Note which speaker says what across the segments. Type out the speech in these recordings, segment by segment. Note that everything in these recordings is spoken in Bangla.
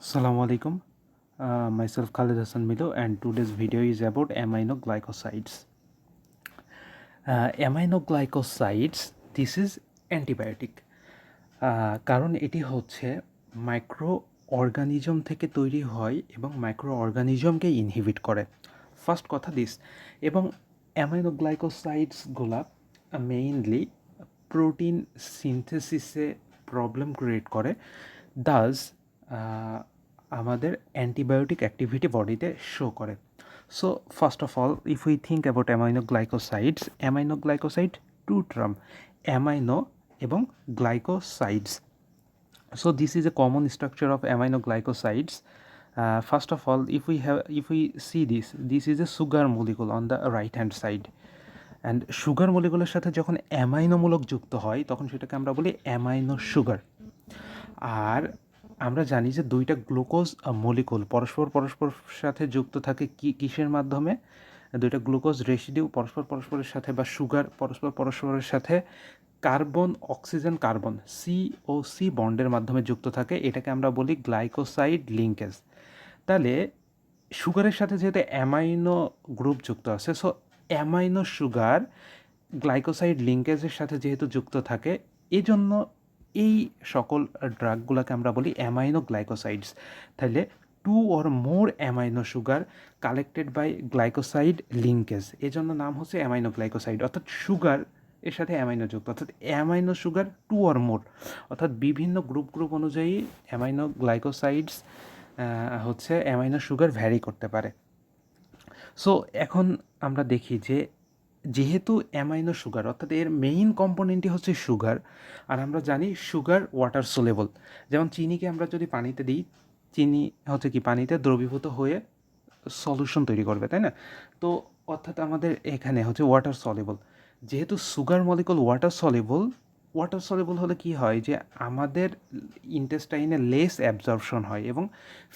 Speaker 1: Assalamu alaikum. Myself Khalid Hassan Milo, and today's video is about aminoglycosides. Aminoglycosides, this is antibiotic. কারণ এটি হচ্ছে মাইক্রো অর্গানিজম থেকে তৈরি হয় এবং মাইক্রো অর্গানিজমকে ইনহিবিট করে। ফার্স্ট কথা দিস, এবং অ্যামাইনোগ্লাইকোসাইডসগুলা মেইনলি প্রোটিন সিনথেসিসে প্রবলেম ক্রিয়েট করে, দাস আমাদের অ্যান্টিবায়োটিক অ্যাক্টিভিটি বডিতে শো করে। So first of all, if we think about aminoglycoside two term, amino এবং glycosides. So this is a common structure of aminoglycosides. First of all, if we see this is a sugar molecule on the right hand side, and sugar moleculeর সাথে যখন অ্যামাইনোমূলক যুক্ত হয় তখন সেটাকে আমরা বলি অ্যামাইনো সুগার। আর আমরা জানি যে দুইটা গ্লুকোজ মলিকুল পরস্পর সাথে যুক্ত থাকে কিসের মাধ্যমে? দুইটা গ্লুকোজ রেসিডিউ পরস্পরের সাথে, বা সুগার পরস্পরের সাথে কার্বন অক্সিজেন কার্বন COC বন্ডের মাধ্যমে যুক্ত থাকে। এটাকে আমরা বলি গ্লাইকোসাইড লিঙ্কেজ। তাহলে সুগারের সাথে যেহেতু অ্যামাইনো গ্রুপ যুক্ত আছে, সো অ্যামাইনো সুগার গ্লাইকোসাইড লিঙ্কেজের সাথে যেহেতু যুক্ত থাকে, এই জন্য এই সকল ড্রাগগুলোকে আমরা বলি অ্যামাইনোগ্লাইকোসাইডস। তাহলে two or more amino sugar collected by glycoside linkage, এজন্য নাম হচ্ছে অ্যামাইনোগ্লাইকোসাইড। অর্থাৎ সুগার এর সাথে অ্যামাইনো যুক্ত, অর্থাৎ amino sugar two or more, অর্থাৎ বিভিন্ন গ্রুপ অনুযায়ী অ্যামাইনোগ্লাইকোসাইডস হচ্ছে অ্যামাইনো সুগার ভ্যারি করতে পারে। সো এখন আমরা দেখি যে যেহেতু অ্যামাইনো সুগার, অর্থাৎ এর মেইন কম্পোনেন্টই হচ্ছে সুগার, আর আমরা জানি সুগার ওয়াটার সোলেবল। যেমন চিনিকে আমরা যদি পানিতে দিই, চিনি হচ্ছে কি পানিতে দ্রবীভূত হয়ে সলিউশন তৈরি করবে, তাই না? তো অর্থাৎ আমাদের এখানে হচ্ছে ওয়াটার সলিবল। যেহেতু সুগার মলিকুল ওয়াটার সলিবল হলে কি হয় যে আমাদের ইন্টেস্টাইনে লেস অ্যাবজর্পশন হয় এবং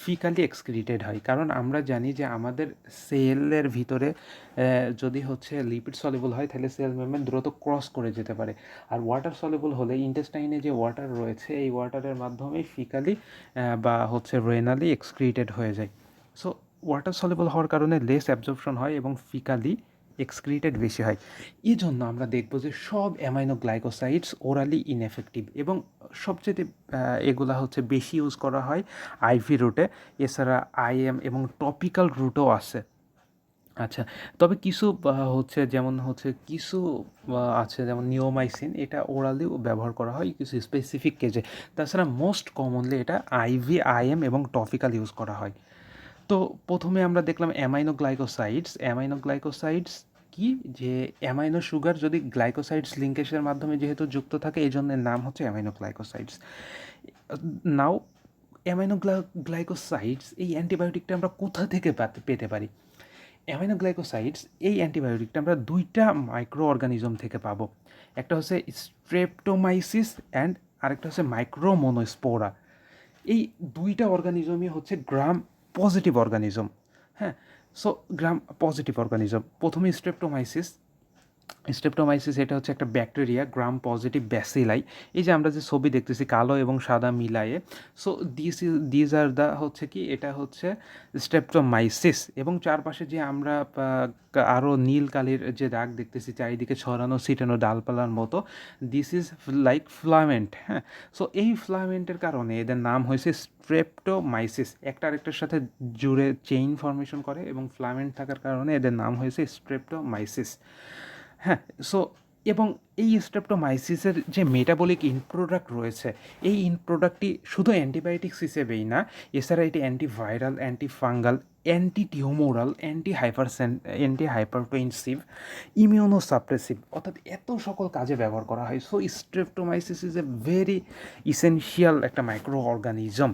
Speaker 1: ফিকালি এক্সক্রিটেড হয়। কারণ আমরা জানি যে আমাদের সেলের ভিতরে যদি হচ্ছে লিপিড সলিবল হয় তাহলে সেল মেমব্রেন দ্রুত ক্রস করে যেতে পারে, আর ওয়াটার সলিবল হলে ইন্টেস্টাইনে যে ওয়াটার রয়েছে এই ওয়াটারের মাধ্যমে ফিকালি বা হচ্ছে রেনালি এক্সক্রিটেড হয়ে যায়। সো ওয়াটার সলিবল হওয়ার কারণে লেস অ্যাবজর্পশন হয় এবং ফিকালি এক্সক্রিটেড বেশি হয়। এই জন্য আমরা দেখব যে সব অ্যামাইনোগ্লাইকোসাইডস ওরালি ইনএফেক্টিভ, এবং সবচেয়ে এগুলা হচ্ছে বেশি ইউজ করা হয় আইভি রুটে। এছাড়া IM এবং টপিক্যাল রুটও আছে। আচ্ছা, তবে কিছু হচ্ছে যেমন হচ্ছে কিছু আছে যেমন নিওমাইসিন, এটা ওরালিও ব্যবহার করা হয় কিছু স্পেসিফিক কেজে। তাছাড়া মোস্ট কমনলি এটা IV, IM এবং টপিক্যাল ইউজ করা হয়। তো প্রথমে আমরা দেখলাম অ্যামাইনোগ্লাইকোসাইডস কি, যে অ্যামাইনো সুগার যদি গ্লাইকোসাইডস লিঙ্কেজের মাধ্যমে যেহেতু যুক্ত থাকে এই জন্য নাম হচ্ছে অ্যামাইনোগ্লাইকোসাইডস। নাও অ্যামাইনোগ্লাইকোসাইডস এই অ্যান্টিবায়োটিকটা আমরা কোথা থেকে পেতে পারি? অ্যামাইনোগ্লাইকোসাইডস এই অ্যান্টিবায়োটিকটা আমরা দুইটা মাইক্রো অর্গানিজম থেকে পাবো। একটা হচ্ছে স্ট্রেপ্টোমাইসিস অ্যান্ড আরেকটা হচ্ছে মাইক্রোমোনোস্পোরা। এই দুইটা অর্গানিজমই হচ্ছে গ্রাম পজিটিভ অর্গানিজম। হ্যাঁ, সো গ্রাম পজিটিভ অর্গানিজম। প্রথমে স্ট্রেপ্টোমাইসিস এটা হচ্ছে একটা ব্যাকটেরিয়া, গ্রাম পজিটিভ ব্যাসিলাই। এই যে আমরা যে ছবি দেখতেছি কালো এবং সাদা মিলায়ে, সো দিজ আর দ্য হচ্ছে কি, এটা হচ্ছে স্ট্রেপ্টোমাইসিস। এবং চারপাশে যে আমরা আরও নীল কালির যে দাগ দেখতেছি চারিদিকে ছড়ানো ছিটানো ডালপালার মতো, দিস ইজ লাইক ফ্লামেন্ট। হ্যাঁ, সো এই ফ্লামেন্টের কারণে এদের নাম হয়েছে স্ট্রেপ্টোমাইসিস। একটা আরেকটার সাথে জুড়ে চেইন ফর্মেশন করে এবং ফ্লামেন্ট থাকার কারণে এদের নাম হয়েছে স্ট্রেপ্টোমাইসিস। হ্যাঁ, সো এবং এই স্ট্রেপ্টোমাইসিসের যে মেটাবলিক ইনপ্রোডাক্ট রয়েছে, এই ইনপ্রোডাক্টটি শুধু অ্যান্টিবায়োটিক্স হিসেবেই না, এছাড়া এটি অ্যান্টিভাইরাল, অ্যান্টিফাঙ্গাল, অ্যান্টিটিউমোরাল, অ্যান্টিহাইপারটেনসিভ, ইমিউনোসাপ্রেসিভ, অর্থাৎ এত সকল কাজে ব্যবহার করা হয়। So Streptomyces is a very essential একটা মাইক্রো অর্গানিজম।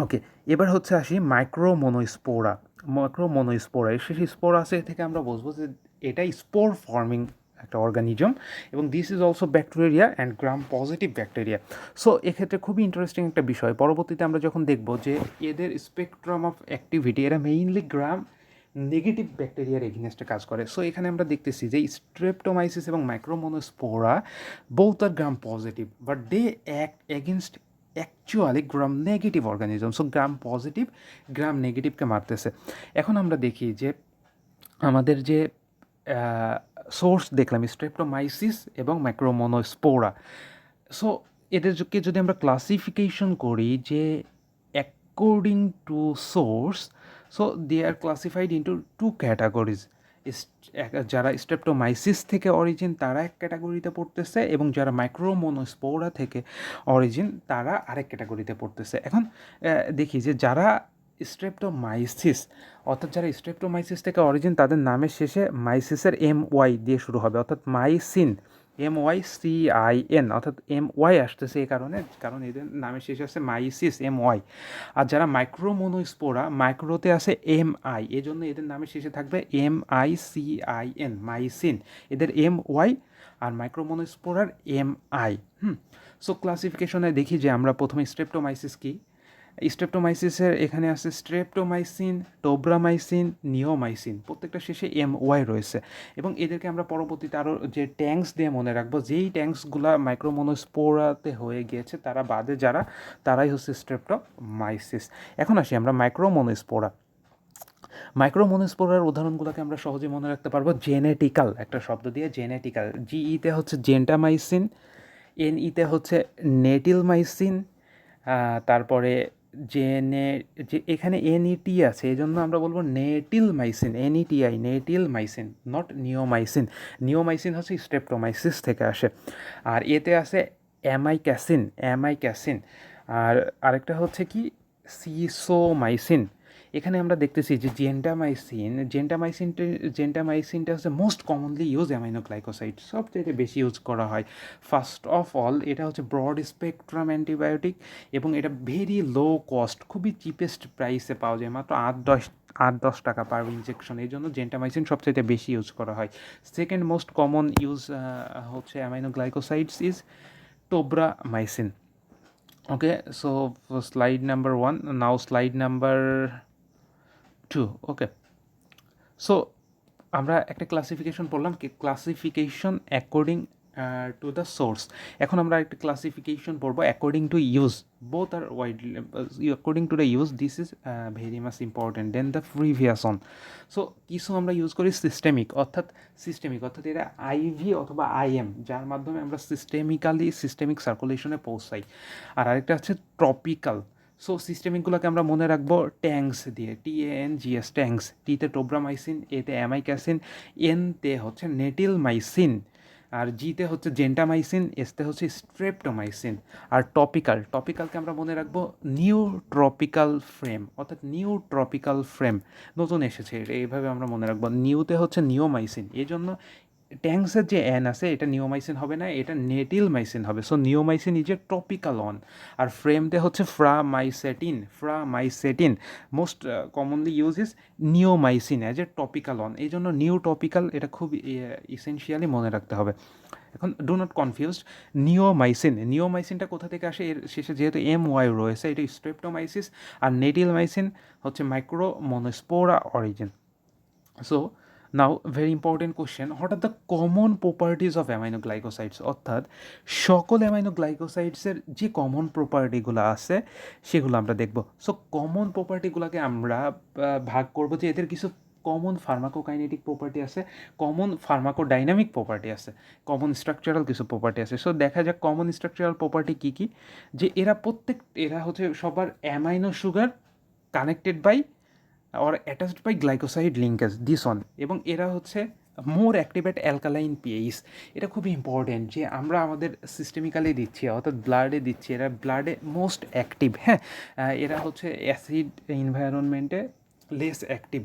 Speaker 1: ওকে, এবার হচ্ছে আসি মাইক্রোমোনোস্পোরা। সেই স্পোরাসে থেকে আমরা বুঝবো যে এটা স্পোর ফর্মিং একটা অর্গানিজম, এবং this is also bacteria and gram positive bacteria. So এক্ষেত্রে খুবই ইন্টারেস্টিং একটা বিষয়, পরবর্তীতে আমরা যখন দেখব যে এদের স্পেকট্রাম অফ অ্যাক্টিভিটি, এরা মেইনলি গ্রাম নেগেটিভ ব্যাকটেরিয়ার এগেনস্টে কাজ করে। সো এখানে আমরা দেখতেছি যে স্ট্রেপ্টোমাইসিস এবং Micromonospora both are gram positive, but they act against actually gram negative organism. So gram positive gram নেগেটিভকে মারতেছে। এখন আমরা দেখি যে আমাদের যে সোর্স দেখলাম স্ট্রেপ্টোমাইসিস এবং মাইক্রোমোনোস্পোরা। সো এদেরকে যদি আমরা ক্লাসিফিকেশন করি যে according to source, so they are classified into two categories. যারা স্ট্রেপ্টোমাইসিস থেকে অরিজিন তারা এক ক্যাটাগরিতে পড়তেছে, এবং যারা মাইক্রোমোনোস্পোরা থেকে অরিজিন তারা আরেক ক্যাটাগরিতে পড়তেছে। এখন দেখি যে যারা স্ট্রেপ্টোমাইসিস, অর্থাৎ যারা স্ট্রেপ্টোমাইসিস থেকে অরিজিন তাদের নামের শেষে মাইসিসের MY দিয়ে শুরু হবে, অর্থাৎ মাইসিন, MYCIN, অর্থাৎ MY আসতেছে এই কারণ এদের নামের শেষে আছে মাইসিস, MY। আর যারা মাইক্রোমোনোস্পোরা, মাইক্রোতে আছে MI, এই জন্য এদের নামের শেষে থাকবে MICIN, মাইসিন। এদের MY, আর মাইক্রোমোনোস্পোরার MI। সো ক্লাসিফিকেশনে দেখি যে আমরা প্রথমে স্ট্রেপ্টোমাইসিস কি। স্ট্রেপ্টোমাইসিসের এখানে আছে স্ট্রেপ্টোমাইসিন, টোব্রামাইসিন, নিওমাইসিন, প্রত্যেকটা শেষে MY রয়েছে। এবং এদেরকে আমরা পরবর্তীতে আরও যে ট্যাঙ্কস দিয়ে মনে রাখবো, যেই ট্যাঙ্কসগুলো মাইক্রোমোনোস্পোরাতে হয়ে গিয়েছে তারা বাদে যারা, তারাই হচ্ছে স্ট্রেপ্টোমাইসিস। এখন আসি আমরা মাইক্রোমোনোস্পোরা। মাইক্রোমোনোস্পোরার উদাহরণগুলোকে আমরা সহজে মনে রাখতে পারবো জেনেটিক্যাল একটা শব্দ দিয়ে, জেনেটিক্যাল। GEতে হচ্ছে জেন্টামাইসিন, NEতে হচ্ছে নেটিলমাইসিন, তারপরে যে এখানে NET আছে, এই জন্য আমরা বলবো নেটিলমাইসিন, NETI, নেটিলমাইসিন, নট নিওমাইসিন। নিওমাইসিন হচ্ছে স্ট্রেপ্টোমাইসিস থেকে আসে। আর এতে আছে অ্যামাইক্যাসিন। আর আরেকটা হচ্ছে কি সিসোমাইসিন। এখানে আমরা দেখতেছি যে জেন্টামাইসিনটা হচ্ছে মোস্ট কমনলি ইউজ অ্যামাইনোগ্লাইকোসাইড, সবচেয়ে বেশি ইউজ করা হয়। ফার্স্ট অফ অল এটা হচ্ছে ব্রড স্পেকট্রাম অ্যান্টিবায়োটিক, এবং এটা ভেরি লো কস্ট, খুবই চিপেস্ট প্রাইসে পাওয়া যায়, মাত্র 8-10 টাকা পার ইনজেকশন। এই জন্য জেন্টামাইসিন সবচেয়ে বেশি ইউজ করা হয়। সেকেন্ড মোস্ট কমন ইউজ হচ্ছে aminoglycosides is tobramycin. Okay, so for slide number 1, now slide number 2. Okay, so আমরা একটা ক্লাসিফিকেশন পড়লাম, কি classification according to the source. এখন আমরা একটা ক্লাসিফিকেশন পড়বো according to use. Both are widely according to the use, this is very much important then the previous one. So কিছু আমরা ইউজ করি সিস্টেমিক, অর্থাৎ এটা IV অথবা IM, যার মাধ্যমে আমরা সিস্টেমিক সার্কুলেশনে পৌঁছাই। আর আরেকটা হচ্ছে ট্রপিক্যাল। সো সিস্টেমিকগুলোকে আমরা মনে রাখবো ট্যাঙ্কস দিয়ে, TANGS, ট্যাঙ্কস। টিতে টোব্রামাইসিন, এতে অ্যামাইক্যাসিন, এনতে হচ্ছে নেটিলমাইসিন, আর জিতে হচ্ছে জেন্টামাইসিন, এসতে হচ্ছে স্ট্রেপ্টোমাইসিন। আর টপিক্যালকে আমরা মনে রাখবো নিউ ট্রপিক্যাল ফ্রেম, অর্থাৎ নিউ ট্রপিক্যাল ফ্রেম নতুন এসেছে, এইভাবে আমরা মনে রাখবো। নিউতে হচ্ছে নিওমাইসিন, এই জন্য ট্যাঙ্কসের যে N আছে এটা নিওমাইসিন হবে না, এটা নেটিলমাইসিন হবে। So neomycin is a tropical one. আর ফ্রেমতে হচ্ছে framycetin. Most commonly use is neomycin as a topical one, এই জন্য নিউ টপিক্যাল এটা খুব ইসেনশিয়ালি মনে রাখতে হবে। এখন ডু নট কনফিউজড, নিওমাইসিনটা কোথা থেকে আসে, এর শেষে যেহেতু MY রয়েছে, এটা স্ট্রেপ্টোমাইসিস। আর নেটিলমাইসিন হচ্ছে micromonospora origin. So now very important question, what are the common properties of aminoglycosides, অর্থাৎ সকল অ্যামাইনোগ্লাইকোসাইডসের যে কমন প্রপার্টিগুলো আছে সেগুলো আমরা দেখব। সো কমন প্রপার্টিগুলোকে আমরা ভাগ করব যে এদের কিছু কমন ফার্মাকোকাইনেটিক প্রপার্টি আছে, কমন ফার্মাকোডাইনামিক প্রপার্টি আছে, কমন স্ট্রাকচারাল কিছু প্রপার্টি আছে। সো দেখা যাক কমন স্ট্রাকচারাল প্রপার্টি কী কী। যে এরা হচ্ছে সবার amino sugar connected by or attached by glycoside linkage, this one, এবং এরা হচ্ছে মোর অ্যাক্টিভেট অ্যালকালাইন পিএইচ। এটা খুবই ইম্পর্টেন্ট যে আমরা আমাদের সিস্টেমিক্যালি দিচ্ছি, অর্থাৎ ব্লাডে দিচ্ছি, এরা ব্লাডে মোস্ট অ্যাক্টিভ। হ্যাঁ, এরা হচ্ছে অ্যাসিড এনভায়রনমেন্টে লেস অ্যাক্টিভ।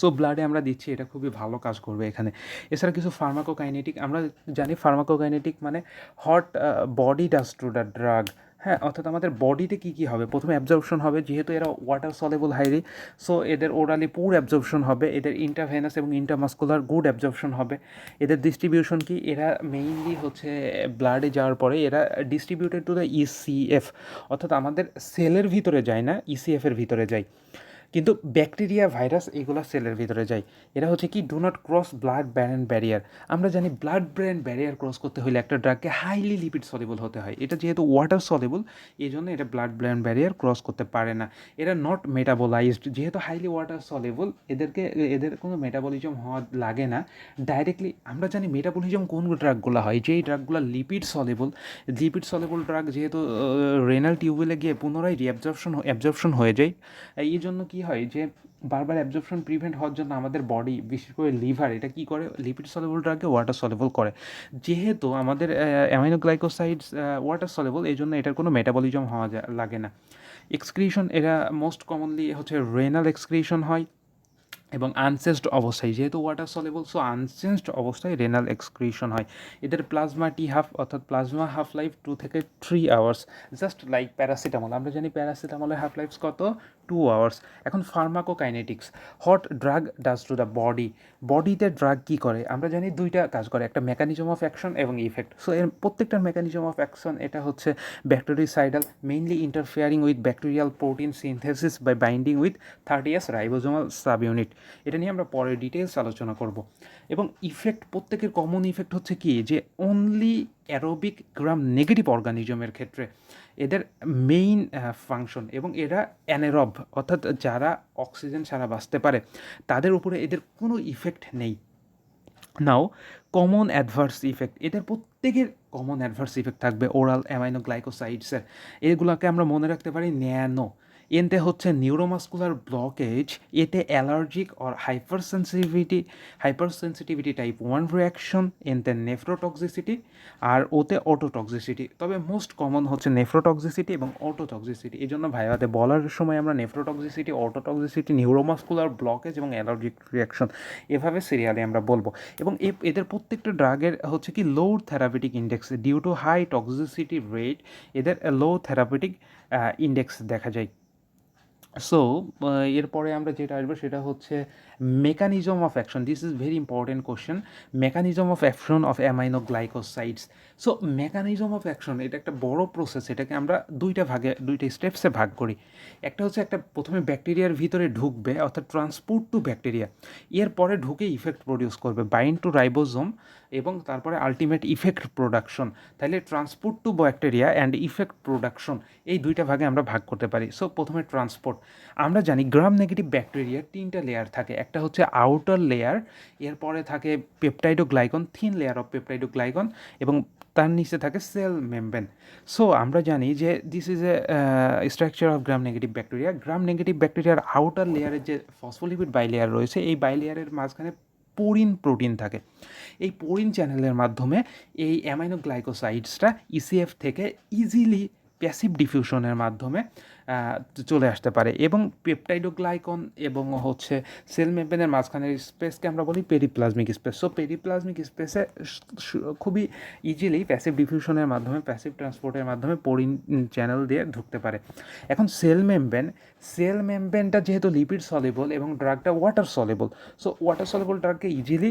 Speaker 1: সো ব্লাডে আমরা দিচ্ছি, এটা খুবই ভালো কাজ করবে এখানে। এছাড়া কিছু ফার্মাকোকাইনেটিক, আমরা জানি ফার্মাকোকাইনেটিক মানে hot body does to the drug. হ্যাঁ, অর্থাৎ আমাদের বডিতে কী কী হবে, প্রথমে অ্যাবজর্পশন হবে, যেহেতু এরা ওয়াটার সলেবল হাইলি, সো এদের ওরালি পুর অ্যাবজর্পশন হবে, এদের ইন্টারভেনাস এবং ইন্টারমাস্কুলার গুড অ্যাবজর্পশন হবে। এদের ডিস্ট্রিবিউশন কি, এরা মেইনলি হচ্ছে ব্লাডে যাওয়ার পরে এরা ডিস্ট্রিবিউটেড টু দ্য ECF, অর্থাৎ আমাদের সেলের ভিতরে যায় না, ECF এর ভিতরে যায়। কিন্তু ব্যাকটেরিয়া ভাইরাস এগুলো সেলের ভিতরে যায়। এরা হচ্ছে কি do not cross blood brain barrier. আমরা জানি ব্লাড ব্রেন ব্যারিয়ার ক্রস করতে হলে একটা ড্রাগকে হাইলি লিপিড সলিবল হতে হয়। এটা যেহেতু ওয়াটার সলিবল এই জন্য এটা ব্লাড ব্রেন ব্যারিয়ার ক্রস করতে পারে না। এরা নট মেটাবোলাইজড, যেহেতু হাইলি ওয়াটার সলিবল এদের কোনো মেটাবলিজম হওয়া লাগে না ডাইরেক্টলি। আমরা জানি মেটাবলিজম কোন ড্রাগগুলো হয়, যেই ড্রাগগুলো লিপিড সলিবল ড্রাগ যেহেতু রেনাল টিউবওয়েলে গিয়ে পুনরায় অ্যাবজর্পশন হয়ে যায়। এই জন্য কী হয় যে বারবার অ্যাবজর্পশন প্রিভেন্ট হওয়ার জন্য আমাদের বডি, বিশেষ করে লিভার, এটা কী করে লিপিড সলিবল ড্রাগকে ওয়াটার সলিবল করে। যেহেতু আমাদের অ্যামাইনোগ্লাইকোসাইডস ওয়াটার সলিবল, এই জন্য এটার কোনো মেটাবলিজম হওয়া লাগে না। এক্সক্রিশন এরা মোস্ট কমনলি হচ্ছে রেনাল এক্সক্রিশন হয় এবং আনসেন্সড অবস্থায়, যেহেতু ওয়াটার সলিবল সো আনসেন্সড অবস্থায় রেনাল এক্সক্রিশন হয়। এদের প্লাজমা টি হাফ অর্থাৎ প্লাজমা হাফ লাইফ 2 থেকে 3 আওয়ার্স, জাস্ট লাইক প্যারাসিটামল। আমরা জানি প্যারাসিটামলের হাফ লাইফ কত, 2 আওয়ার্স। এখন pharmacokinetics, what drug does to the বডিতে ড্রাগ কী করে আমরা জানি দুইটা কাজ করে, একটা মেকানিজম অফ অ্যাকশন এবং ইফেক্ট। সো এর প্রত্যেকটার মেকানিজম অফ অ্যাকশন এটা হচ্ছে bactericidal, mainly interfering with bacterial protein synthesis by binding with 30S ribosomal subunit. এটা নিয়ে আমরা পরে ডিটেলস আলোচনা করব। এবং ইফেক্ট, প্রত্যেকের কমন ইফেক্ট হচ্ছে কি যে অনলি অ্যারোবিক গ্রাম নেগেটিভ অর্গানিজমের ক্ষেত্রে এদের মেইন ফাংশন, এবং এরা অ্যানেরব অর্থাৎ যারা অক্সিজেন ছাড়া বাঁচতে পারে তাদের উপরে এদের কোনো ইফেক্ট নেই। নাও কমন অ্যাডভার্স ইফেক্ট, এদের প্রত্যেকের কমন অ্যাডভার্স ইফেক্ট থাকবে ওরাল অ্যামাইনোগ্লাইকোসাইডসের। এগুলোকে আমরা মনে রাখতে পারি ন্যানো। এতে হচ্ছে নিউরোমাস্কুলার ব্লকেজ, এতে allergic or hypersensitivity type 1 reaction, এতে নেফ্রোটক্সিসিটি, আর ওতে অটোটক্সিসিটি। তবে মোস্ট কমন হচ্ছে নেফ্রোটক্সিসিটি এবং অটোটক্সিসিটি। এই জন্য ভাইয়াতে বলার সময় আমরা নেফ্রোটক্সিসিটি, অটোটক্সিসিটি, নিউরোমাস্কুলার ব্লকেজ এবং অ্যালার্জিক রিয়াকশন এভাবে সিরিয়ালে আমরা বলবো। এবং এদের প্রত্যেকটা ড্রাগের হচ্ছে কি low therapeutic index, due to high toxicity rate এদের লো থেরাপিউটিক ইন্ডেক্স দেখা যায়। সো এরপরে আমরা যেটা আসবো সেটা হচ্ছে mechanism of action. This is very important question, mechanism of action of aminoglycosides. So mechanism of action এটা একটা বড় প্রসেস, এটাকে আমরা দুইটা স্টেপসে ভাগ করি। একটা হচ্ছে একটা প্রথমে ব্যাকটেরিয়ার ভিতরে ঢুকবে অর্থাৎ ট্রান্সপোর্ট টু ব্যাকটেরিয়া, এরপরে ঢুকে ইফেক্ট প্রডিউস করবে বাইন্ড টু রাইবোজোম, এবং তারপরে আলটিমেট ইফেক্ট প্রোডাকশন। তাহলে transport to bacteria and effect production এই দুইটা ভাগে আমরা ভাগ করতে পারি। সো প্রথমে ট্রান্সপোর্ট, আমরা জানি গ্রাম নেগেটিভ ব্যাকটেরিয়ার 3টা লেয়ার থাকে। একটা হচ্ছে আউটার লেয়ার, এরপরে থাকে পেপটাইডোগ্লাইকন, থিন লেয়ার অফ পেপটাইডোগ্লাইকন, এবং তার নিচে থাকে সেল মেমব্রেন। সো আমরা জানি যে this is A structure of gram negative bacteria. Gram negative ব্যাকটেরিয়ার আউটার লেয়ারের যে ফসফোলিপিড বাইলেয়ার রয়েছে, এই বাইলেয়ারের মাঝখানে পোরিন প্রোটিন থাকে। এই পোরিন চ্যানেলের মাধ্যমে এই অ্যামাইনোগ্লাইকোসাইডসটা ইসিএফ থেকে ইজিলি প্যাসিভ ডিফিউশনের মাধ্যমে চলে আসতে পারে। এবং পেপটাইডোগ্লাইকন এবং হচ্ছে সেল মেমব্রেনের মাঝখানের স্পেসকে আমরা বলি পেরিপ্লাজমিক স্পেস। সো পেরিপ্লাজমিক স্পেসে খুবই ইজিলি প্যাসিভ ডিফিউশনের মাধ্যমে, প্যাসিভ ট্রান্সপোর্টের মাধ্যমে পোরিন চ্যানেল দিয়ে ঢুকতে পারে। এখন সেল মেমব্রেনটা যেহেতু লিপিড সলিবল এবং ড্রাগটা water soluble, so water soluble ড্রাগকে ইজিলি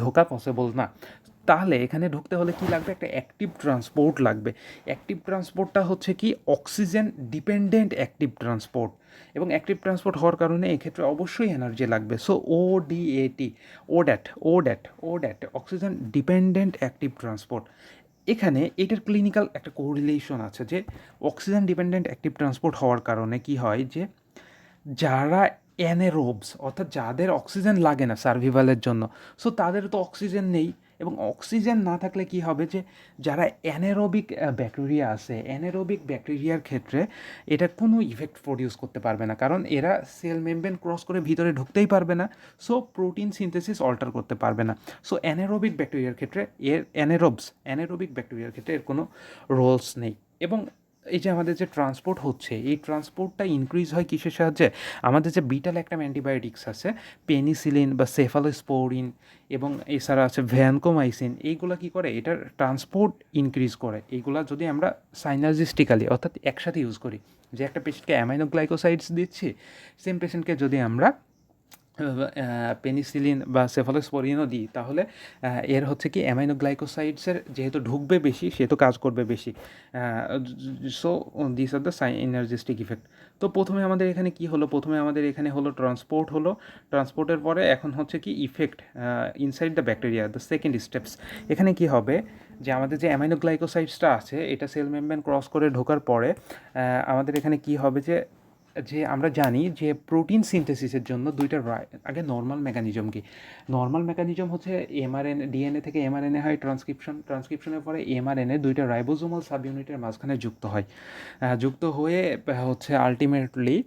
Speaker 1: ঢোকা পসিবল না। তাহলে এখানে ঢুকতে হলে কি লাগবে, একটা অ্যাক্টিভ ট্রান্সপোর্ট লাগবে। অ্যাক্টিভ ট্রান্সপোর্টটা হচ্ছে কি অক্সিজেন ডিপেন্ডেন্ট অ্যাক্টিভ ট্রান্সপোর্ট, এবং অ্যাক্টিভ ট্রান্সপোর্ট হওয়ার কারণে এক্ষেত্রে অবশ্যই এনার্জি লাগবে। সো ওড্যাট অক্সিজেন ডিপেন্ডেন্ট অ্যাক্টিভ ট্রান্সপোর্ট। এখানে এটার ক্লিনিক্যাল একটা কোরিলেশন আছে যে অক্সিজেন ডিপেন্ডেন্ট অ্যাক্টিভ ট্রান্সপোর্ট হওয়ার কারণে কি হয় যে যারা অ্যানেরোবস অর্থাৎ যাদের অক্সিজেন লাগে না সার্ভিভালের জন্য, সো তাদের তো অক্সিজেন নেই, এবং অক্সিজেন না থাকলে কি হবে যে যারা অ্যানেরোবিক ব্যাকটেরিয়া আছে, অ্যানেরোবিক ব্যাকটেরিয়ার ক্ষেত্রে এটা কোনো ইফেক্ট প্রডিউস করতে পারবে না, কারণ এরা সেল মেমব্রেন ক্রস করে ভিতরে ঢুকতেই পারবে না। সো প্রোটিন সিনথেসিস অল্টার করতে পারবে না। সো অ্যানেরোবিক ব্যাকটেরিয়ার ক্ষেত্রে অ্যানেরোবিক ব্যাকটেরিয়ার ক্ষেত্রে এর কোনো রোলস নেই। এবং এই যে আমাদের যে ট্রান্সপোর্ট হচ্ছে, এই ট্রান্সপোর্টটা ইনক্রিজ হয় কিসের সাহায্যে, আমাদের যে বিটা ল্যাকটাম অ্যান্টিবায়োটিক্স আছে, পেনিসিলিন বা সেফালোস্পোরিন, এবং এছাড়া আছে ভ্যানকোমাইসিন, এইগুলো কী করে, এটার ট্রান্সপোর্ট ইনক্রিজ করে। এইগুলা যদি আমরা সাইনার্জিস্টিক্যালি অর্থাৎ একসাথে ইউজ করি, যে একটা পেশেন্টকে অ্যামাইনোগ্লাইকোসাইডস দিচ্ছি, সেম পেশেন্টকে যদি আমরা পেনিসিলিন বা সেফালোস্পোরিনও দিই, তাহলে এর হচ্ছে কি অ্যামাইনোগ্লাইকোসাইডসের যেহেতু ঢুকবে বেশি সেহেতু কাজ করবে বেশি। So this are the synergistic effect. তো প্রথমে আমাদের এখানে কি হলো, প্রথমে আমাদের এখানে হলো ট্রান্সপোর্ট হলো, ট্রান্সপোর্টের পরে এখন হচ্ছে কি effect inside the bacteria, the second steps. এখানে কি হবে যে আমাদের যে অ্যামাইনোগ্লাইকোসাইডসটা আছে এটা সেল মেমব্রেন ক্রস করে ঢোকার পরে আমাদের এখানে কি হবে যে যে আমরা জানি যে প্রোটিন সিনথেসিসের জন্য দুইটা আগে নর্মাল মেকানিজম কি, নর্মাল মেকানিজম হচ্ছে এমআরএনএ, ডিএনএ থেকে এমআরএনএ হয় ট্রান্সক্রিপশনের পরে এমআরএনএ দুইটা রাইবোজোমাল সাব ইউনিটের মাঝখানে যুক্ত হয়, যুক্ত হয়ে হচ্ছে আলটিমেটলি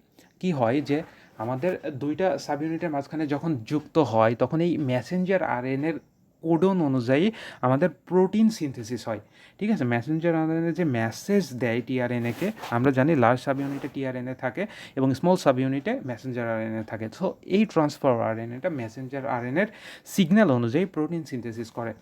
Speaker 1: কি হয় যে আমাদের দুইটা সাব ইউনিটের মাঝখানে যখন যুক্ত হয় তখন এই মেসেঞ্জার আরএনএর কোডন অনুযায়ী আমাদের প্রোটিন সিনথেসিস হয়। ঠিক আছে, মেসেঞ্জার আরএনএ যে মেসেজ দেয় টিআরএনএকে, আমরা জানি লার্জ সাব ইউনিটে টিআরএনএ থাকে এবং স্মল সাব ইউনিটে মেসেঞ্জার আরএনএ থাকে। সো এই ট্রান্সফার আরএনএটা মেসেঞ্জার আরএনএর সিগন্যাল অনুযায়ী প্রোটিন সিনথেসিস করে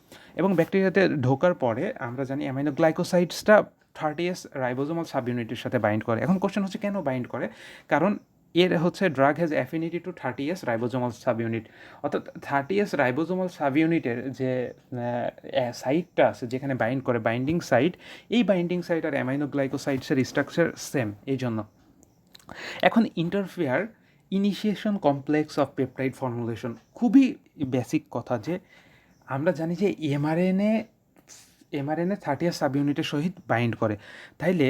Speaker 1: এবং ব্যাকটেরিয়াতে ঢোকার পরে আমরা জানি অ্যামাইনোগ্লাইকোসাইডসটা 30S রাইবোজোমাল সাব ইউনিটের সাথে বাইন্ড করে। এখন কোশ্চেন হচ্ছে কেন বাইন্ড করে, কারণ এর হচ্ছে drug has affinity to 30S ribosomal subunit, অর্থাৎ 30S রাইবোজোমাল সাব ইউনিটের যে সাইটটা আছে যেখানে বাইন্ড করে, বাইন্ডিং সাইট, এই বাইন্ডিং সাইট আর অ্যামাইনোগ্লাইকোসাইডসের স্ট্রাকচার সেম, এই জন্য। এখন interfere initiation complex of peptide formulation, খুবই বেসিক কথা যে আমরা জানি যে এমআরএনএ 30S সাব ইউনিটের সহিত বাইন্ড করে, তাইলে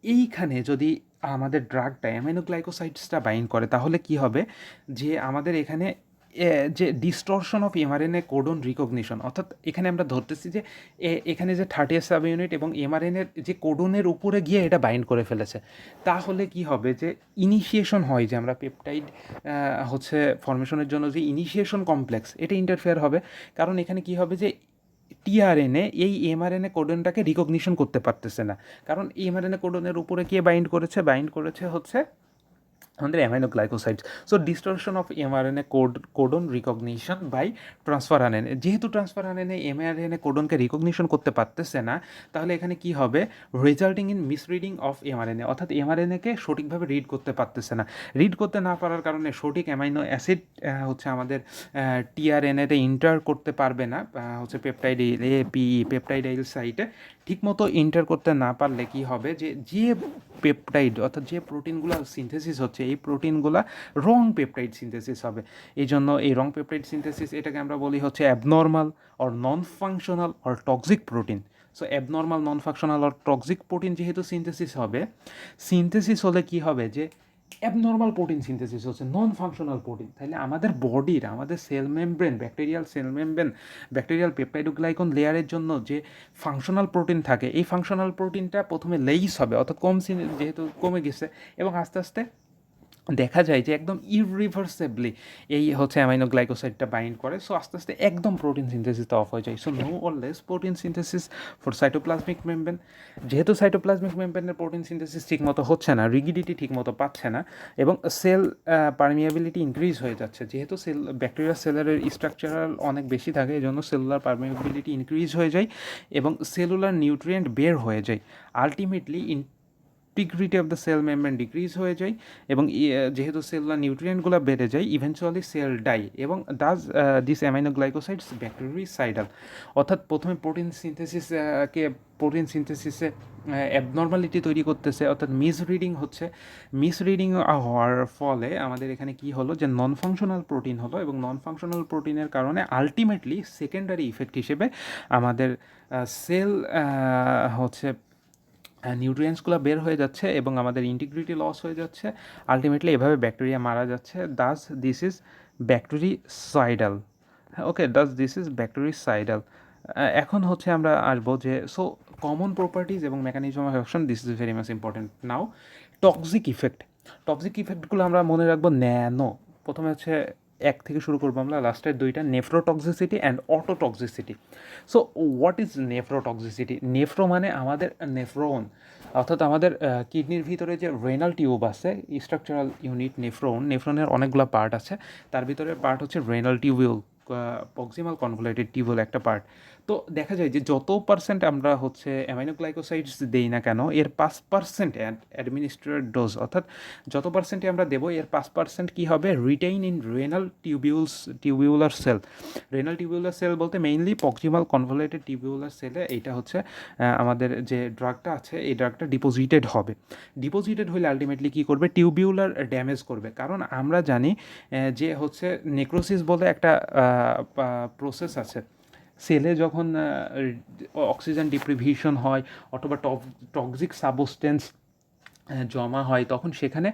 Speaker 1: এইখানে যদি আমাদের ড্রাগটা অ্যামাইনোগ্লাইকোসাইডসটা বাইন্ড করে তাহলে কি হবে যে আমাদের এখানে যে distortion of mRNA codon recognition, অর্থাৎ এখানে আমরা ধরতেছি যে এখানে যে 30S সাব ইউনিট এবং এমআরএনএর যে কোডনের উপরে গিয়ে এটা বাইন্ড করে ফেলেছে, তাহলে কি হবে যে ইনিশিয়েশন হয় যে আমরা পেপটাইড হচ্ছে ফর্মেশনের জন্য যে ইনিশিয়েশন কমপ্লেক্স, এটা ইন্টারফেয়ার হবে। কারণ এখানে কি হবে যে টিআরএনএ এই এমআরএনএ কোডনটাকে রিকগনিশন করতে পারতেছে না, কারণ এই এমআরএনএ কোডনের উপরে কে বাইন্ড করেছে হচ্ছে আমাদের aminoglycosides. So distortion of mRNA codon recognition by transfer RNA, যেহেতু ট্রান্সফার আরএনএ এমআরএনএ কোডনকে রিকগনিশন করতে পারতেছে না, তাহলে এখানে কি হবে, resulting in misreading of mRNA, অর্থাৎ এমআরএনএকে সঠিকভাবে রিড করতে পারতেছে না। রিড করতে না পারার কারণে সঠিক অ্যামাইনো অ্যাসিড হচ্ছে আমাদের টিআরএনএতে ইন্টার করতে পারবে না, হচ্ছে পেপটাইড পেপটাইডাইল সাইটে ঠিকমতো ইন্টার করতে না পারলে কি হবে যে যে পেপটাইড অর্থাৎ যে প্রোটিনগুলো সিনথেসিস হচ্ছে এই প্রোটিনগুলো রং পেপটাইড সিনথেসিস হবে। এই জন্য এই রং পেপটাইড সিনথেসিস এটাকে আমরা বলি হচ্ছে abnormal or non functional or toxic protein. So abnormal non functional or toxic protein যেহেতু সিনথেসিস হবে, সিনথেসিস হলে কি হবে যে অ্যাবনর্মাল প্রোটিন সিনথেসিস হচ্ছে নন ফাংশনাল প্রোটিন, তাহলে আমাদের বডির আমাদের cell membrane bacterial cell membrane bacterial peptidoglycan লেয়ারের জন্য যে ফাংশনাল প্রোটিন থাকে এই ফাংশনাল প্রোটিনটা প্রথমে লেইস হবে, অর্থাৎ যেহেতু কমে গেছে এবং আস্তে আস্তে দেখা যায় যে একদম ইরিভার্সেবলি এই হচ্ছে অ্যামাইনোগ্লাইকোসাইডটা বাইন্ড করে। সো আস্তে আস্তে একদম প্রোটিন সিনথেসিসটা অফ হয়ে যায়। So no or less protein synthesis for cytoplasmic membrane. যেহেতু সাইটোপ্লাজমিক মেমব্রেনের প্রোটিন সিনথেসিস ঠিকমতো হচ্ছে না, রিগিডিটি ঠিকমতো পাচ্ছে না এবং সেল পারমিয়াবিলিটি ইনক্রিজ হয়ে যাচ্ছে, যেহেতু ব্যাকটেরিয়া সেলের স্ট্রাকচারাল অনেক বেশি থাকে এই জন্য সেলুলার পারমিয়াবিলিটি ইনক্রিজ হয়ে যায় এবং সেলুলার নিউট্রিয়েন্ট বের হয়ে যায়। Ultimately integrity of the cell membrane decrease হয়ে যায় এবং যেহেতু সেলুলার নিউট্রিয়েন্টগুলো বেড়ে যায় ইভেনচুয়ালি সেল ডাই এবং ডাজ দিস অ্যামাইনোগ্লাইকোসাইডস ব্যাকটেরিসাইডাল, অর্থাৎ প্রথমে প্রোটিন সিনথেসিসে অ্যাবনর্মালিটি তৈরি করতেছে, অর্থাৎ মিসরিডিং হওয়ার ফলে আমাদের এখানে কি হলো যে নন ফাংশনাল প্রোটিন হলো এবং নন ফাংশনাল প্রোটিনের কারণে আলটিমেটলি সেকেন্ডারি ইফেক্ট হিসেবে আমাদের সেল হচ্ছে নিউট্রিয়েন্টসগুলো বের হয়ে যাচ্ছে এবং আমাদের ইন্টিগ্রিটি লস হয়ে যাচ্ছে। আলটিমেটলি এভাবে ব্যাকটেরিয়া মারা যাচ্ছে। This is bactericidal. This is bactericidal. এখন হচ্ছে আমরা আসবো যে সো কমন প্রপার্টিজ এবং mechanism of action, this is very much important. Now toxic ইফেক্টগুলো আমরা মনে রাখবো ন্যানো। প্রথমে হচ্ছে এক থেকে শুরু করবো আমরা, লাস্টের দুইটা nephrotoxicity and ototoxicity. So what is nephrotoxicity? Nephro মানে আমাদের নেফ্রন, অর্থাৎ আমাদের কিডনির ভিতরে যে রেনাল টিউব আছে, স্ট্রাকচারাল ইউনিট নেফ্রনের অনেকগুলো পার্ট আছে, তার ভিতরে পার্ট হচ্ছে রেনাল টিউবিউল, প্রক্সিমাল কনভোলেটেড টিউবিউল একটা পার্ট। তো দেখা যায় যে যত পার্সেন্ট আমরা হচ্ছে অ্যামাইনোগ্লাইকোসাইডস দেই না কেন, এর 5% অ্যাডমিনিস্ট্রেটেড ডোজ, অর্থাৎ যত পার্সেন্টে আমরা দেবো এর 5% কী হবে, retain in renal tubular cell. Renal tubular cell বলতে মেইনলি প্রক্সিমাল কনভলিউটেড টিউবিউলার সেলে এইটা হচ্ছে আমাদের যে ড্রাগটা আছে এই ড্রাগটা ডিপোজিটেড হবে। ডিপোজিটেড হলে আলটিমেটলি কী করবে, টিউবিউলার ড্যামেজ করবে। কারণ আমরা জানি যে হচ্ছে নেক্রোসিস বলে একটা প্রসেস আছে। সেলে যখন অক্সিজেন ডিপ্রিভিশন হয় অথবা টক্সিক সাবস্টেন্স জমা হয়, তখন সেখানে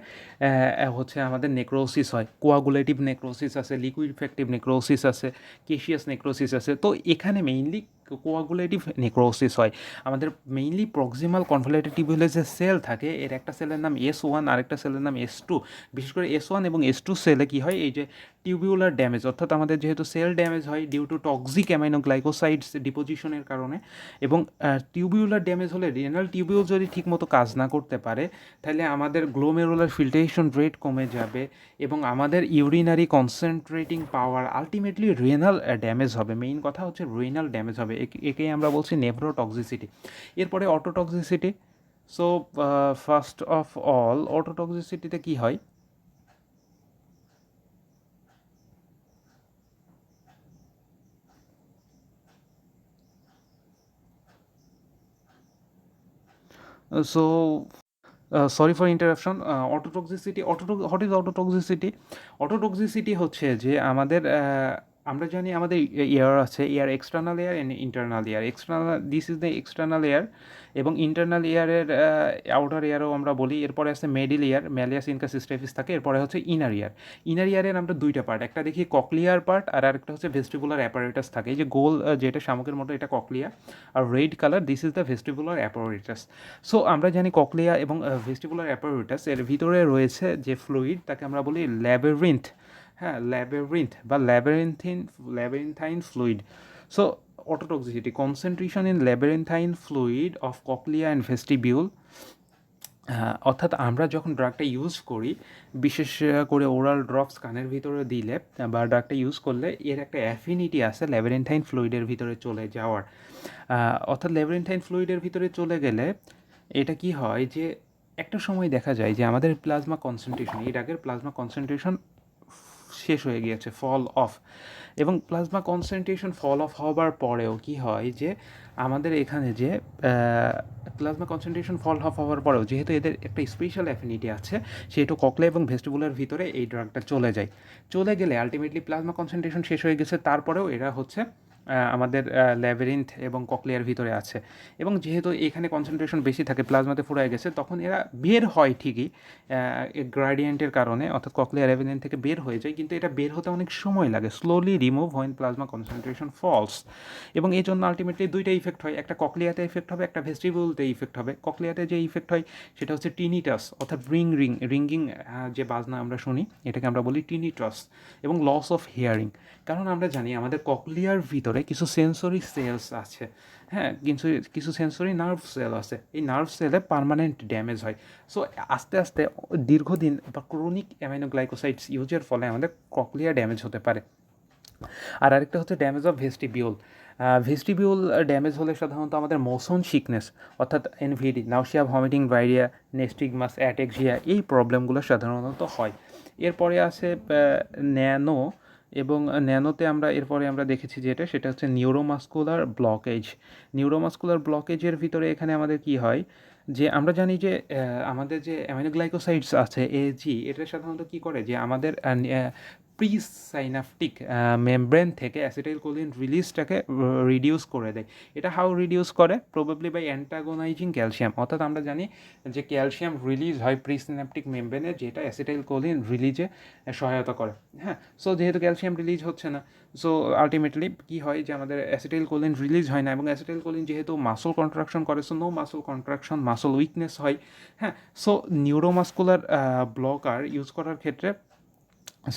Speaker 1: হচ্ছে আমাদের নেক্রোসিস হয়। কোয়াগুলেটিভ নেক্রোসিস আছে, লিকুইফেক্টিভ নেক্রোসিস আছে, কেশিয়াস নেক্রোসিস আছে। তো এখানে মেইনলি কোয়াগুলেটিভ নেক্রোসিস হয়। আমাদের মেইনলি প্রক্সিমাল কনভলিউটেড টিউবিউলার যে সেল থাকে, এর একটা সেলের নাম S1, আরেকটা সেলের নাম S2। বিশেষ করে S1 এবং S2 সেলে কী হয়, এই যে টিউবিউলার ড্যামেজ, অর্থাৎ আমাদের যেহেতু সেল ড্যামেজ হয় ডিউ টু টক্সিক অ্যামাইনোগ্লাইকোসাইডস ডিপোজিশনের কারণে, এবং টিউবিউলার ড্যামেজ হলে রেনাল টিউবিউল যদি ঠিকমতো কাজ না করতে পারে, তাহলে আমাদের গ্লোমেরুলার ফিল্ট্রেশন রেট কমে যাবে এবং আমাদের ইউরিনারি কনসেন্ট্রেটিং পাওয়ার, আলটিমেটলি রেনাল ড্যামেজ হবে। মেইন কথা হচ্ছে রেনাল ড্যামেজ হবে, একেই আমরা বলছি নেফ্রোটক্সিসিটি। এরপরে ototoxicity. So first of all অটোটক্সিসিটিতে কী হয়, so sorry for interruption. Ototoxicity, what is ototoxicity? Ototoxicity হচ্ছে যে আমাদের আমরা জানি আমাদের এয়ার আছে, ear external ear and internal ear. This is the external ear, এবং ইন্টারনাল এয়ারের আউটার এয়ারও আমরা বলি। এরপরে আছে মিডল এয়ার, ম্যালিয়াস ইনকাসিস্টেফিস থাকে। এরপরে হচ্ছে ইনার এয়ার। ইনার এয়ারের আমরা দুইটা পার্ট, একটা দেখি ককলিয়ার পার্ট, আর আরেকটা হচ্ছে ভেস্টিবুলার অ্যাপারেটাস থাকে। এই যে গোল যেটা শামুকের মতো, এটা ককলিয়া, আর red colour this is the vestibular apparatus. So আমরা জানি ককলিয়া এবং ভেস্টিবুলার অ্যাপারেটাস এর ভিতরে রয়েছে যে ফ্লুইড, তাকে আমরা বলি ল্যাবেরিন্থ। হ্যাঁ, ল্যাবেরিন্থ বা labyrinthine fluid. So ototoxicity, concentration in labyrinthine fluid of cochlea and vestibule. অর্থাৎ আমরা যখন ড্রাগটা ইউজ করি, বিশেষ করে ওরাল ড্রপস কানের ভিতরে দিলে বা ড্রাগটা ইউজ করলে, এর একটা অ্যাফিনিটি আছে ল্যাবেরিনথাইন ফ্লুইডের ভিতরে চলে যাওয়ার। অর্থাৎ ল্যাবেরিনথাইন ফ্লুইডের ভিতরে চলে গেলে এটা কি হয় যে একটা সময় দেখা যায় যে আমাদের প্লাজমা কনসেন্ট্রেশন, এই ড্রাগের প্লাজমা কনসেন্ট্রেশন শেষ হয়ে গিয়েছে, ফল অফ। এবং প্লাজমা কনসেন্ট্রেশন ফল অফ হবার পরেও কি হয় যে আমাদের এখানে যে প্লাজমা কনসেন্ট্রেশন ফল অফ হওয়ার পরেও, যেহেতু এদের একটা স্পেশাল অ্যাফিনিটি আছে, সেহেতু ককলিয়া এবং ভেস্টিবুলার ভিতরে এই ড্রাগটা চলে গেলে আলটিমেটলি প্লাজমা কনসেন্ট্রেশন শেষ হয়ে গেছে, তারপরেও এরা হচ্ছে আমাদের ল্যাবেরিন্থ এবং ককলিয়ার ভিতরে আছে। এবং যেহেতু এখানে কনসেন্ট্রেশন বেশি থাকে, প্লাজমাতে ফুরায় গেছে, তখন এরা বের হয় ঠিকই গ্রাডিয়েন্টের কারণে, অর্থাৎ ককলিয়ার ল্যাবেরিন্থ থেকে বের হয়ে যায়, কিন্তু এটা বের হতে অনেক সময় লাগে, slowly remove when plasma concentration falls. এবং এই জন্য আলটিমেটলি দুইটা ইফেক্ট হয়, একটা ককলিয়াতে ইফেক্ট হবে, একটা ভেস্টিবুলতে ইফেক্ট হবে। ককলিয়াতে যে ইফেক্ট হয় সেটা হচ্ছে টিনিটাস, অর্থাৎ রিঙ্গিং যে বাজনা আমরা শুনি, এটাকে আমরা বলি টিনিটাস। এবং লস অফ হিয়ারিং, কারণ আমরা জানি আমাদের ককলিয়ার ভিতরে কিছু সেন্সরি সেলস আছে। হ্যাঁ, কিন্তু কিছু সেন্সরি নার্ভ সেল আছে, এই নার্ভ সেলে পার্মানেন্ট ড্যামেজ হয়। সো আস্তে আস্তে দীর্ঘদিন বা ক্রনিক অ্যামাইনোগ্লাইকোসাইডস ইউজের ফলে আমাদের ককলিয়া ড্যামেজ হতে পারে। আর আরেকটা হচ্ছে damage of vestibule. Vestibule damage হলে সাধারণত আমাদের মোশন সিকনেস, অর্থাৎ এনভিডি, নাউসিয়া, ভমিটিং, ডায়রিয়া, নেস্টিগমাস, অ্যাটেক্সিয়া, এই প্রবলেমগুলো সাধারণত হয়। এরপরে আছে ন্যানো, এবং ন্যানোতে এরপরে আমরা দেখেছি যেটা, সেটা হচ্ছে নিউরোমাস্কুলার ব্লকেজ। নিউরোমাস্কুলার ব্লকেজের ভিতরে এখানে আমাদের কি হয়, যে আমরা জানি যে আমাদের যে অ্যামিনোগ্লাইকোসাইডস আছে এজি, এটা সাধারণত কী করে যে আমাদের প্রিসাইনাপটিক মেমব্রেন থেকে অ্যাসিটাইলকোলিন রিলিজটাকে রিডিউস করে দেয়। এটা হাউ রিডিউস করে? Probably by antagonising calcium. অর্থাৎ আমরা জানি যে ক্যালসিয়াম রিলিজ হয় প্রিসিনাপটিক মেমব্রেনে, যেটা অ্যাসিটাইলকোলিন রিলিজে সহায়তা করে। হ্যাঁ, সো যেহেতু ক্যালসিয়াম রিলিজ হচ্ছে না, সো আলটিমেটলি কী হয় যে আমাদের অ্যাসিটাইলকোলিন রিলিজ হয় না, এবং অ্যাসিটাইলকোলিন যেহেতু মাসল কন্ট্রাকশন করে, so no muscle contraction, muscle weakness হয়। হ্যাঁ, সো নিউরোমাস্কুলার ব্লকার ইউজ করার ক্ষেত্রে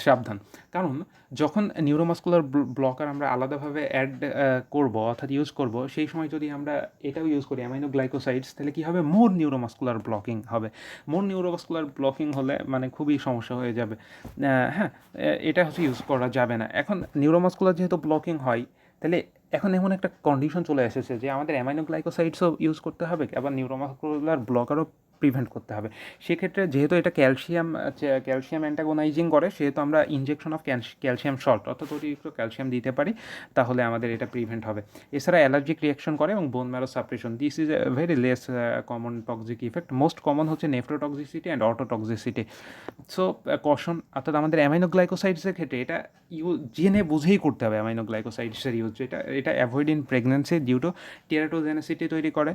Speaker 1: সাবধান। কারণ যখন নিউরোমাস্কুলার ব্লকার আমরা আলাদাভাবে অ্যাড করব, অর্থাৎ ইউজ করব, সেই সময় যদি আমরা এটাও ইউজ করি অ্যামাইনোগ্লাইকোসাইডস, তাহলে কী হবে, মোর নিউরোমাস্কুলার ব্লকিং হবে। মোর নিউরোমাস্কুলার ব্লকিং হলে মানে খুবই সমস্যা হয়ে যাবে। হ্যাঁ, এটা হচ্ছে ইউজ করা যাবে না। এখন নিউরোমাস্কুলার যেহেতু ব্লকিং হয়, তাহলে এখন এমন একটা কন্ডিশন চলে এসেছে যে আমাদের অ্যামাইনোগ্লাইকোসাইডসও ইউজ করতে হবে, আবার নিউরোমাসকুলার ব্লকারও প্রিভেন্ট করতে হবে। সেক্ষেত্রে যেহেতু এটা ক্যালসিয়াম অ্যান্টাগোনাইজিং করে, সেহেতু আমরা ইনজেকশন অফ ক্যালসিয়াম সল্ট অর্থাৎ অতিরিক্ত ক্যালসিয়াম দিতে পারি, তাহলে আমাদের এটা প্রিভেন্ট হবে। এছাড়া অ্যালার্জিক রিয়াকশন করে এবং bone marrow suppression, this is a very less common toxic effect. Most common হচ্ছে nephrotoxicity and ototoxicity. So caution, অর্থাৎ আমাদের অ্যামাইনোগ্লাইকোসাইডসের ক্ষেত্রে এটা জেনে বুঝেই করতে হবে। অ্যামাইনোগ্লাইকোসাইডসের ইউজ এটা avoid in pregnancy due to teratogenicity তৈরি করে।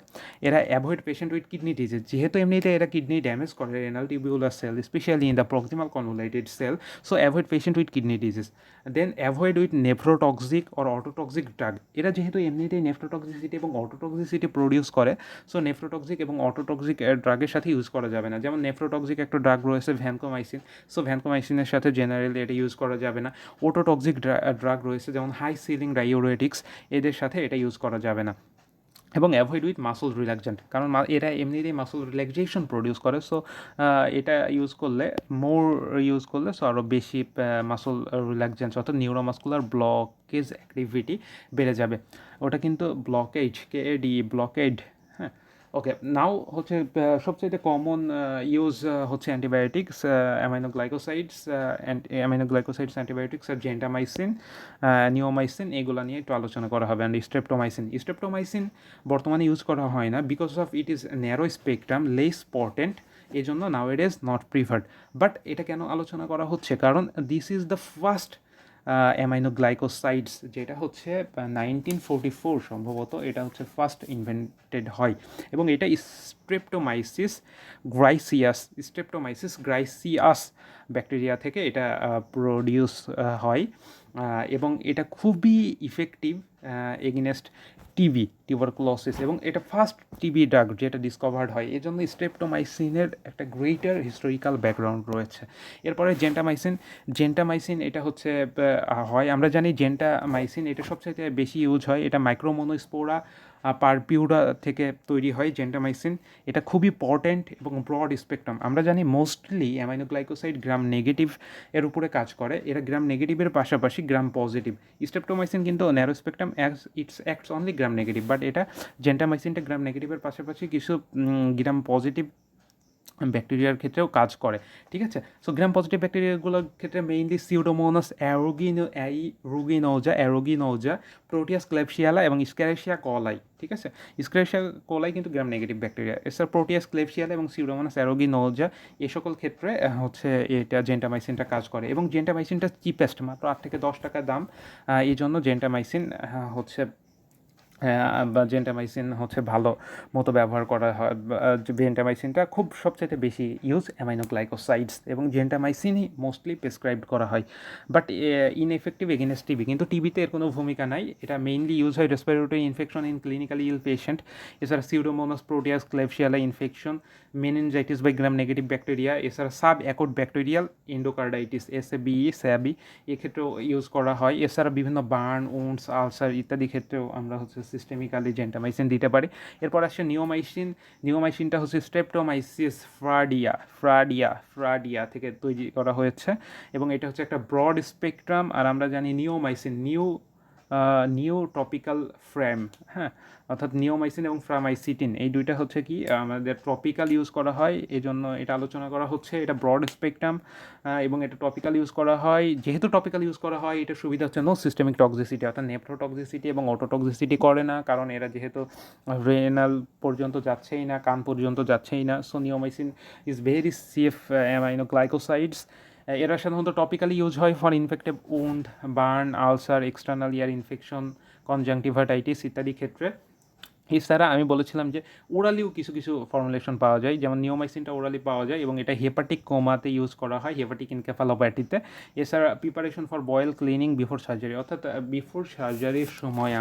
Speaker 1: এরা avoid patient with kidney disease, যেহেতু এমনিতে এরা কিডনি ড্যামেজ করে renal tubular cell, specially in the proximal convoluted cell. So avoid patient with kidney disease. Then avoid with nephrotoxic or autotoxic drug. এরা যেহেতু এমনিতেই নেফ্রোটক্সিসিটি এবং অটোটক্সিসিটি প্রডিউস করে, সো নেফ্রোটক্সিক এবং অটোটক্সিক ড্রাগের সাথে ইউজ করা যাবে না। যেমন নেফ্রোটক্সিক একটা ড্রাগ রয়েছে ভ্যানকোমাইসিন, সো ভ্যানকোমাইসিনের সাথে জেনারেলি এটা ইউজ করা যাবে না। অটোটক্সিক ড্রাগ রয়েছে যেমন হাই সিলিং ডাইউরেটিক্স, এদের সাথে এটা ইউজ করা যাবে না। এবং অ্যাভয়েড উইথ মাসল রিল্যাক্সেন্ট, কারণ এরা এমনিতেই মাসল রিল্যাক্সেশন প্রডিউস করে। সো এটা ইউজ করলে সো আরও বেশি মাসল রিল্যাক্সেন্স অর্থাৎ নিউরোমাসকুলার ব্লকেজ অ্যাক্টিভিটি বেড়ে যাবে। ওটা কিন্তু ব্লকেড। হ্যাঁ, ওকে। নাও হচ্ছে সবচেয়ে কমন ইউজ হচ্ছে অ্যান্টিবায়োটিক্স, অ্যামাইনোগ্লাইকোসাইডস অ্যান্টিবায়োটিক্স আর জেন্টামাইসিন, নিওমাইসিন, এগুলো নিয়ে একটু আলোচনা করা হবে। অ্যান্ড স্ট্রেপ্টোমাইসিন বর্তমানে ইউজ করা হয় না because of it is narrow spectrum, less potent, এই জন্য now it is not preferred. But এটা কেন আলোচনা করা হচ্ছে, কারণ this is the first aminoglycosides, যেটা হচ্ছে 1944 সম্ভবত এটা হচ্ছে ফার্স্ট ইনভেন্টেড হয়। এবং এটা স্ট্রেপ্টোমাইসিস গ্রাইসিয়াস ব্যাকটেরিয়া থেকে এটা প্রডিউস হয়। এবং এটা খুবই ইফেক্টিভ এগেনস্ট টিবি, টিউবারকুলোসিস, এবং এটা ফার্স্ট টিবি ড্রাগ যেটা ডিসকভার্ড হয়। এই জন্য স্ট্রেপ্টোমাইসিনের একটা গ্রেটার হিস্টোরিক্যাল ব্যাকগ্রাউন্ড রয়েছে। এরপরে জেন্টামাইসিন এটা হচ্ছে হয়, আমরা জানি জেন্টামাইসিন এটা সবচাইতে বেশি ইউজ হয়, এটা মাইক্রোমোনোস্পোরা পারপিউরা থেকে তৈরি হয় জেন্টামাইসিন। এটা খুবই পটেন্ট এবং ব্রড স্পেকট্রাম। আমরা জানি মোস্টলি অ্যামাইনোগ্লাইকোসাইড গ্রাম নেগেটিভ এর উপরে কাজ করে, এরা গ্রাম নেগেটিভের পাশাপাশি গ্রাম পজিটিভ। স্ট্রেপ্টোমাইসিন কিন্তু narrow spectrum, acts only gram negative, but এটা জেন্টামাইসিনটা গ্রাম নেগেটিভের পাশাপাশি কিছু গ্রাম পজিটিভ ব্যাকটেরিয়ার ক্ষেত্রেও কাজ করে। ঠিক আছে, সো গ্রাম পজিটিভ ব্যাকটেরিয়াগুলোর ক্ষেত্রে মেইনলি সিউডোমোনাস অ্যারোগিনোজা, প্রোটিয়াস ক্লেপসিয়ালা এবং স্ক্যারেশিয়া কোলাই। ঠিক আছে, স্ক্যারেশিয়া কোলাই কিন্তু গ্রাম নেগেটিভ ব্যাকটেরিয়া। এছাড়া প্রোটিয়াস ক্লেপসিয়ালা এবং সিউডোমোনাস অ্যারোগিনোজা এই সকল ক্ষেত্রে হচ্ছে এটা জেন্টামাইসিনটা কাজ করে। এবং জেন্টামাইসিনটা চিপেস্ট, মাত্র 8 থেকে 10 টাকা দাম। এই জন্য জেন্টামাইসিন হচ্ছে বা জেন্টামাইসিন হচ্ছে ভালো মতো ব্যবহার করা হয়। জেন্টামাইসিনটা খুব সবচেয়ে বেশি ইউজ অ্যামাইনোগ্লাইকোসাইডস, এবং জেন্টামাইসিনই মোস্টলি প্রেসক্রাইব করা হয়। বাট ইনএফেক্টিভ এগেনস্ট টিবি, কিন্তু টিবিতে এর কোনো ভূমিকা নাই। এটা মেইনলি ইউজ হয় respiratory infection in clinically ill patient. এছাড়া pseudomonas proteus klebsiella infection, meningitis by gram negative bacteria, এছাড়া সাব অ্যাকুট ব্যাকটেরিয়াল এন্ডোকার্ডাইটিস স্যাবি এক্ষেত্রেও ইউজ করা হয়। এছাড়া বিভিন্ন বার্ন, উন্ডস, আলসার ইত্যাদি ক্ষেত্রেও আমরা হচ্ছে সিস্টেমিক্যালি জেন্টামাইসিন দিতে পারি। এরপর আসছে নিওমাইসিনটা হচ্ছে স্ট্রেপ্টোমাইসিস ফ্রাডিয়া থেকে তৈরি করা হয়েছে, এবং এটা হচ্ছে একটা ব্রড স্পেকট্রাম। আর আমরা জানি নিওমাইসিন নিউ টপিক্যাল ফ্রেম, হ্যাঁ, অর্থাৎ নিওমাইসিন এবং ফ্রামাইসিটিন এই দুইটা হচ্ছে কি আমাদের টপিক্যাল ইউজ করা হয়, এই জন্য এটা আলোচনা করা হচ্ছে। এটা ব্রড স্পেকট্রাম এবং এটা টপিক্যাল ইউজ করা হয়। যেহেতু টপিক্যাল ইউজ করা হয়, এটা সুবিধা হচ্ছে নো সিস্টেমিক টক্সিসিটি, অর্থাৎ নেফ্রোটক্সিসিটি এবং অটোটক্সিসিটি করে না, কারণ এরা যেহেতু রেনাল পর্যন্ত যাচ্ছেই না, কান পর্যন্ত যাচ্ছেই না। So neomycin is very safe aminoglycosides. এরা সাধারণত টপিক্যালি ইউজ হয় for infective wound, burn, ulcer, external ear infection, conjunctivitis ইত্যাদি ক্ষেত্রে। এছাড়া আমি বলেছিলাম যে ওরালিও কিছু কিছু ফর্মুলেশন পাওয়া যায়, যেমন নিওমাইসিনটা ওরালি পাওয়া যায়, এবং এটা হেপাটিক কোমাতে ইউজ করা হয়, হেপাটিক এনকেফালোপ্যাথিতে। এছাড়া preparation for bowel cleaning before surgery, অর্থাৎ বিফোর সার্জারির সময়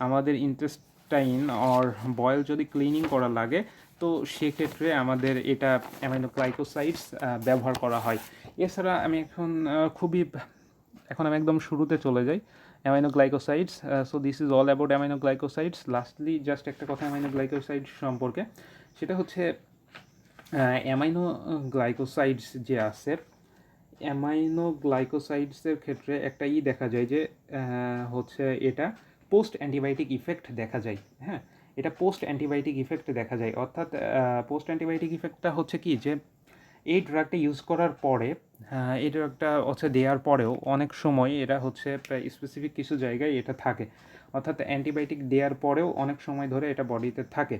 Speaker 1: আমাদের ইন্টেস্টাইন অর বয়েল যদি ক্লিনিং করা লাগে, তো সেক্ষেত্রে আমাদের এটা অ্যামাইনোগ্লাইকোসাইডস ব্যবহার করা হয়। এছাড়া এখন আমি একদম শুরুতে চলে যাই, aminoglycosides. So this is all about aminoglycosides. Lastly just একটা কথা অ্যামাইনোগ্লাইকোসাইডস সম্পর্কে, সেটা হচ্ছে অ্যামাইনোগ্লাইকোসাইডস যে আছে, অ্যামাইনো গ্লাইকোসাইডসের ক্ষেত্রে একটা দেখা যায় যে হচ্ছে এটা পোস্ট অ্যান্টিবায়োটিক ইফেক্ট দেখা যায়। হ্যাঁ, এটা পোস্ট অ্যান্টিবায়োটিক ইফেক্ট দেখা যায়, অর্থাৎ পোস্ট অ্যান্টিবায়োটিক ইফেক্টটা হচ্ছে কি যে এই ড্রাগটা ইউজ করার পরে, এই ড্রাগটা হচ্ছে দেওয়ার পরেও অনেক সময় এরা হচ্ছে স্পেসিফিক কিছু জায়গায় এটা থাকে, অর্থাৎ অ্যান্টিবায়োটিক দেওয়ার পরেও অনেক সময় ধরে এটা বডিতে থাকে।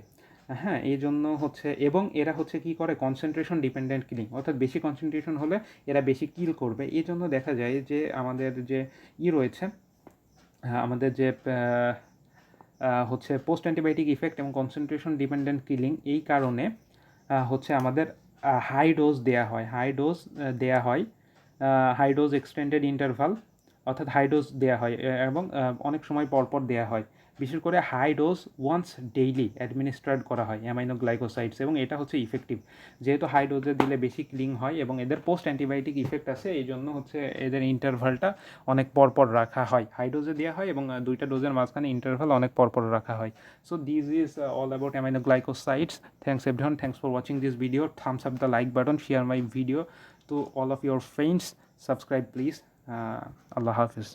Speaker 1: হ্যাঁ, এই জন্য হচ্ছে, এবং এরা হচ্ছে কি করে কনসেন্ট্রেশন ডিপেন্ডেন্ট কিলিং, অর্থাৎ বেশি কনসেন্ট্রেশন হলে এরা বেশি কিল করবে। এই জন্য দেখা যায় যে আমাদের যে রয়েছে, আমাদের যে হচ্ছে পোস্ট অ্যান্টিবায়োটিক ইফেক্ট এবং কনসেন্ট্রেশন ডিপেন্ডেন্ট কিলিং, এই কারণে হচ্ছে আমাদের হাই ডোজ দেয়া হয়, হাই ডোজ এক্সটেন্ডেড ইন্টারভাল, অর্থাৎ হাই ডোজ দেওয়া হয় এবং অনেক সময় পরপর দেওয়া হয়। বিশেষ করে high dose once daily administrate করা হয় অ্যামাইনো গ্লাইকোসাইডস, এবং এটা হচ্ছে ইফেক্টিভ। যেহেতু হাই ডোজে দিলে বেশি ক্লিং হয় এবং এদের পোস্ট অ্যান্টিবায়োটিক ইফেক্ট আছে, এই জন্য হচ্ছে এদের ইন্টারভালটা অনেক পরপর রাখা হয়। হাই ডোজে দেওয়া হয় এবং দুইটা ডোজের মাঝখানে ইন্টারভাল অনেক পরপর রাখা হয়। So this is all about aminoglycosides. Thanks everyone, thanks for watching this video. Thumbs up the like button, share my video to all of your friends, subscribe please. Allah Hafiz.